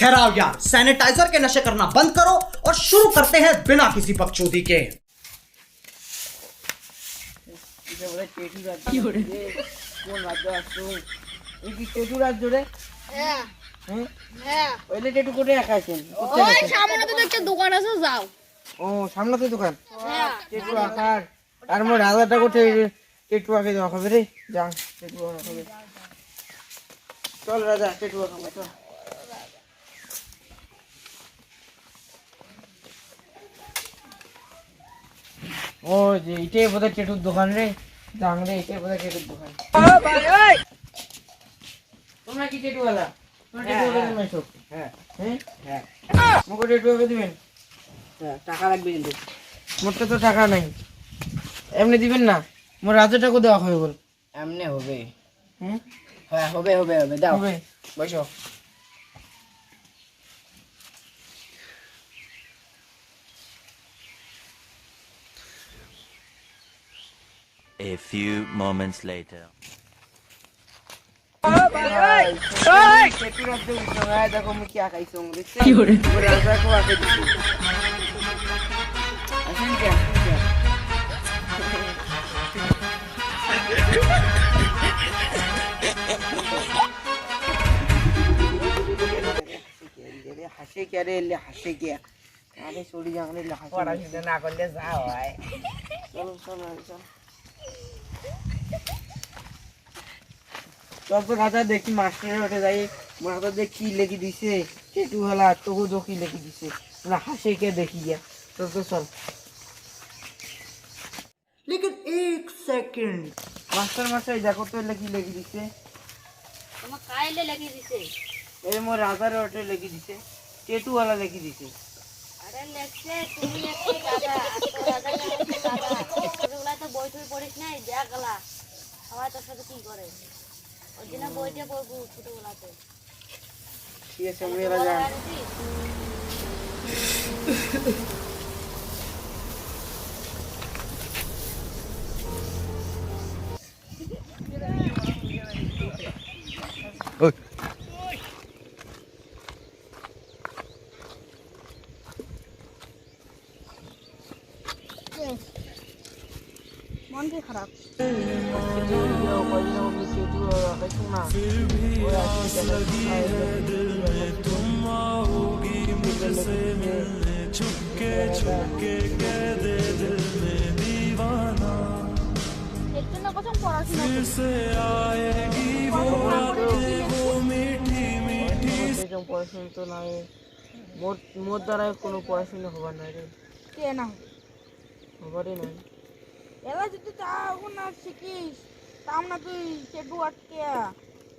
ठहराओ यार, सैनिटाइजर के नशे करना बंद करो और शुरू करते हैं बिना किसी बकचोदी के। সামনে তো দোকান টেটু আকার আর মোর 1000 টাকা টেটু আগে দেওয়া হবে রে। যা টেটু খাবে, চল রাজা টেটু খাবে চল। ও যে এটাই বোধহয় টেটুর দোকান রে। যাং রে, এটাই বোধহয় টেটুর দোকান। তোমরা কি টেটুওয়ালা? তোমরা টেটু আগে দিবেন সব? হ্যাঁ হ্যাঁ হ্যাঁ, মুখে টেটু আগে দিবেন? হ্যাঁ, টাকা লাগবে কিন্তু। মোরটা তো টাকা নাই, এমনি দিবেন না? মোর 1000 টাকা দেওয়া হবে বল। এমনি হবে? হ্যাঁ হবে হবে হবে, দাও হবে। বসো। A few moments later. দেখো আমি কি আঁকাইছি কি করে রাজাকে আঁকে দিচ্ছি। আসেন কে হাসে কে রে, হাসে কে? আরে সরি জানলে হাসে না করলে যা হয়। চলো চলো চল চল তো রাজা, দেখি মাস্টারের ওঠে যাই। মাথা দিয়ে কি লেগে দিছে টেটু হলা, তবু তো কি লেগে দিছে না, হাসে কে দেখি গিয়া। চল তো চল। लेकिन एक सेकंड मास्टर मास्टर देखो तो लगी लगी दिसे তোমার কাইলে লাগি দিছে? এই মোর রাজার ওটে লাগি দিছে, টেটু वाला লাগি দিছে। আরে লেখছে তুমি একটা গাধা, তো রাজা একটা গাধা। ওগুলা তো বই তুই পড়িস নাই, দেখালা সবাই তোর সাথে কি করে? ওই দিন বইটা পড়বো ছোটবেলাতে। ঠিক আছে মেরা যান। মন কি খারাপ? পড়াশোনা তো নাই মোর দ্বারা কোনো পড়াশোনা হবার নাই রে। কে না হবারই নাই। এলা যদি তাও না শিখিস তাও না তুই টেটু আটকে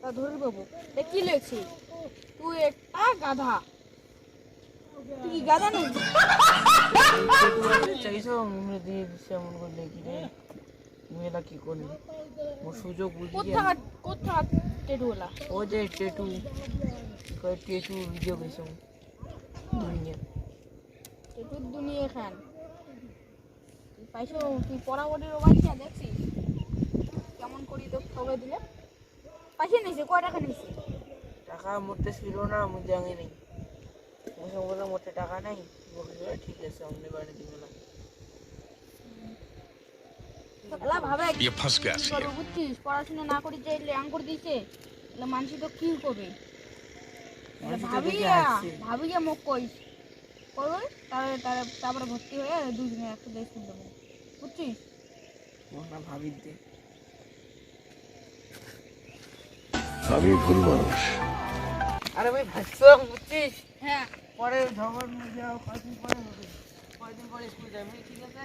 তা ধরে পাবো। কি লেখছি? তুই একটা গাধা। তুই কি গাধা নেই? চাইছো মেয়ে দিয়ে দিচ্ছে এমন করলে কি রে? মেয়েরা কি করবে? মোর সুযোগ বুঝিয়ে কোথা টেটুওয়ালা? ও যে টেটু টেটু ভিডিও গেছে দুনিয়া টেটুর দুনিয়া খান পাইছো। তুই পড়াবটির ওবাইছা দেখছিস কেমন করি তো খবর দিলে? পাইছে নিছে কয় টাকা নিছে? টাকা মোটে ছিল না, আমি জানি নাই। বলে মোটে টাকা নাই, বলে ঠিক আছে অন্য বাড়ি দিব না। এলা ভাবে ये फंस गया सी বুঝছিস? পড়াশোনা না করি যে ল্যাং করে দিয়েছে, এলা মানুষ তো কি করবে? ভাবিয়া মুখ কইস করবে, তারপরে ভর্তি হয়ে দুজনে একটা দেশ খুলতে হবে, বুঝছিস? না ভাবি দে, আমি ভুল মানুষ। আরে ভাই ভাবছো বুঝছিস? হ্যাঁ পরে ঝগড়া যাও, কয়দিন পরে হবে, কয়দিন পরে স্কুল যাবে, ঠিক আছে?